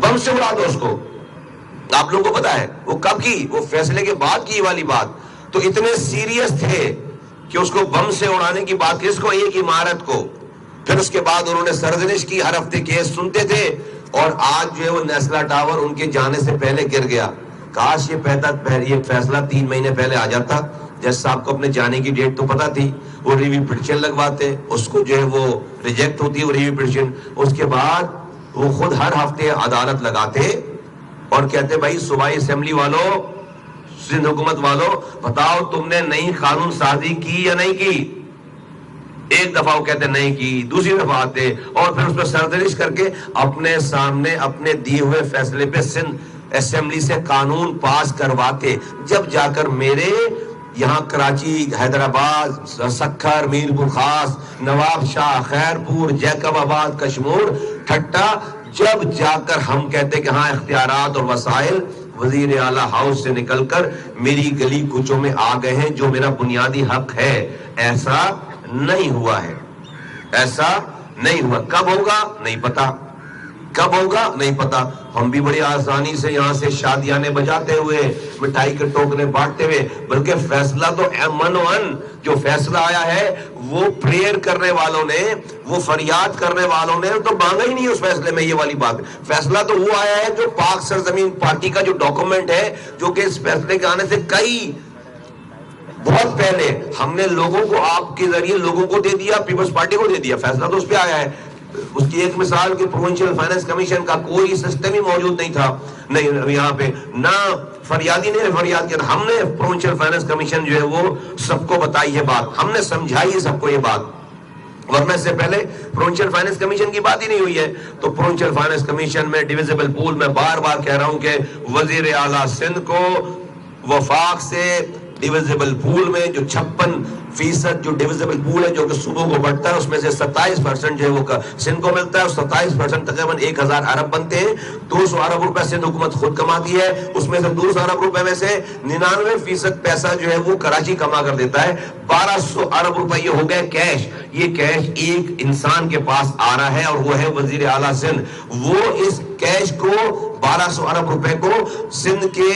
بم سے اڑا دو اس کو. آپ لوگوں کو پتا ہے وہ کب کی؟ وہ فیصلے کے بعد کی والی بات. تو اتنے سیریس تھے کہ اس کو بم سے اڑانے کی بات کی, اس کو ایک عمارت کو. پھر اس کے بعد انہوں نے سرزنش کی, ہر ہفتے کیس سنتے تھے, اور آج جو ہے وہ نیسلا ٹاور ان کے جانے سے پہلے گر گیا. کاش یہ فیصلہ 3 مہینے پہلے آ جاتا. جج صاحب کو اپنے جانے کی ڈیٹ تو پتا تھی, وہ ریویو پٹیشن لگواتے, اس کو جو ہے وہ ریجیکٹ ہوتی ہے وہ ریویو پٹیشن. اس کے بعد وہ خود ہر ہفتے عدالت لگاتے اور کہتے بھائی صوبائی اسمبلی والوں, سندھ حکومت والوں, بتاؤ تم نے نئی قانون سازی کی یا نہیں کی؟ ایک دفعہ وہ کہتے نہیں کی, دوسری دفعہ آتے اور پھر اس پہ سرزنش کر کے اپنے سامنے اپنے دیے ہوئے فیصلے پہ سندھ اسمبلی سے قانون پاس کرواتے. جب جا کر میرے یہاں کراچی, حیدرآباد, سکھر, میرپور خاص, نواب شاہ, خیرپور, جیکب آباد, کشمور, ٹھٹا, جب جا کر ہم کہتے کہ ہاں اختیارات اور وسائل وزیر اعلیٰ ہاؤس سے نکل کر میری گلی کوچوں میں آ گئے ہیں جو میرا بنیادی حق ہے, ایسا نہیں ہوا ہے. ایسا نہیں ہوا. کب ہوگا نہیں پتا, کب ہوگا نہیں پتا. ہم بھی بڑی آسانی سے یہاں سے شادیانے بجاتے ہوئے, مٹھائی کے ٹوکرے بانٹتے ہوئے, بلکہ فیصلہ تو جو فیصلہ آیا ہے وہ پریئر کرنے والوں نے, وہ فریاد کرنے والوں نے تو مانگا ہی نہیں اس فیصلے میں. یہ والی بات, فیصلہ تو وہ آیا ہے جو پاک سرزمین پارٹی کا جو ڈاکومنٹ ہے, جو کہ اس فیصلے کے آنے سے بہت پہلے ہم نے لوگوں کو, آپ کے ذریعے لوگوں کو دے دیا, پیپلز پارٹی کو دے دیا. فیصلہ تو اس پہ آیا ہے. اس کی ایک مثال کہ پروونشل فائنانس کمیشن کا کوئی سسٹم ہی موجود نہیں تھا, نہیں یہاں پہ نہ فریادی نے فریاد کیا. ہم نے پروونشل فائنانس کمیشن جو ہے وہ سب کو بتائی ہے بات, ہم نے سمجھائی ہے سب کو یہ بات, ورنہ اس سے پہلے پروونشل فائنانس کمیشن کی بات ہی نہیں ہوئی ہے. تو پروونشل فائنانس کمیشن میں ڈیویزیبل پول, میں بار بار کہہ رہا ہوں کہ وزیر اعلیٰ سندھ کو وفاق سے ڈیویزیبل پول میں جو 56% جو ڈیویزیبل پول ہے جو کہ صوبوں کو بڑھتا ہے, اس میں سے 27% جو ہے وہ سندھ کو ملتا ہے, اور 27% تقریباً 1000 ارب بنتے ہیں. 200 ارب روپے سندھ حکومت خود کماتی ہے, اس میں سے 200 ارب روپے میں سے 99% پیسہ جو ہے وہ کراچی کما کر دیتا ہے. 1200 ارب روپے یہ ہو گئے کیش. یہ کیش ایک انسان کے پاس آ رہا ہے اور وہ ہے وزیر اعلیٰ سندھ. وہ اس کیش کو 1200 ارب روپے کو سندھ کے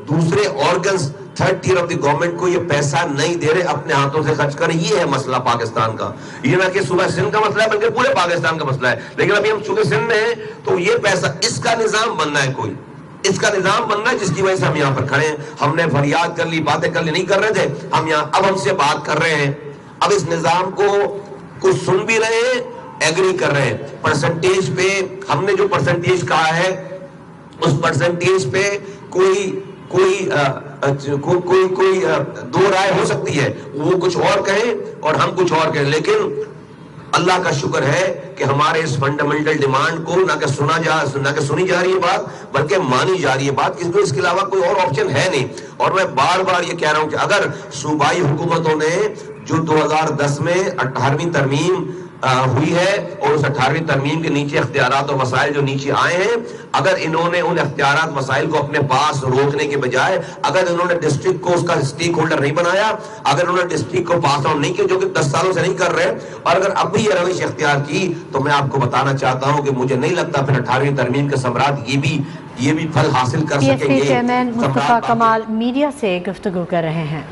دوسرے organs, third tier of the government کو یہ پیسہ نہیں دے رہے, اپنے ہاتھوں سے خرچ کریں. یہ ہے مسئلہ پاکستان کا. یہ نہ کہ صوبہ سندھ کا مسئلہ ہے بلکہ پورے پاکستان کا مسئلہ ہے. لیکن ابھی ہم چونکہ سندھ میں ہیں تو یہ پیسہ, اس کا نظام بننا ہے, کوئی اس کا نظام بننا ہے, جس کی وجہ سے ہم یہاں پر کھڑے ہیں. ہم نے فریاد کر لی, باتیں کر لی, نہیں کر رہے تھے ہم یہاں, اب ہم سے بات کر رہے ہیں. اب اس نظام کو کچھ سن بھی رہے ہیں, ایگری کر رہے ہیں. پرسنٹیج پہ ہم نے جو پرسنٹیج کہا ہے اس پرسنٹیج پہ کوئی دو رائے ہو سکتی ہے, وہ کچھ اور کہیں اور ہم کچھ اور کہیں. لیکن اللہ کا شکر ہے کہ ہمارے اس فنڈامنٹل ڈیمانڈ کو نہ کہ سنی جا رہی ہے بات, بلکہ مانی جا رہی ہے بات, اس کے علاوہ کوئی اور آپشن ہے نہیں. اور میں بار بار یہ کہہ رہا ہوں کہ اگر صوبائی حکومتوں نے جو 2010 میں 18ویں ترمیم ہوئی ہے اور اس 18ویں ترمیم کے نیچے اختیارات اور وسائل جو نیچے آئے ہیں, اگر انہوں نے ان اختیارات وسائل کو اپنے پاس روکنے کے بجائے, اگر انہوں نے ڈسٹرکٹ کو اس کا اسٹیک ہولڈر نہیں بنایا, اگر انہوں نے ڈسٹرکٹ کو پاس آن نہیں کیا, جو کہ 10 سالوں سے نہیں کر رہے, اور اگر اب بھی یہ روش اختیار کی, تو میں آپ کو بتانا چاہتا ہوں کہ مجھے نہیں لگتا پھر 18ویں ترمیم کے ثمرات یہ بھی پھل حاصل کر سکیں گے. چیئرمین مصطفیٰ کمال میڈیا سے گفتگو کر رہے ہیں.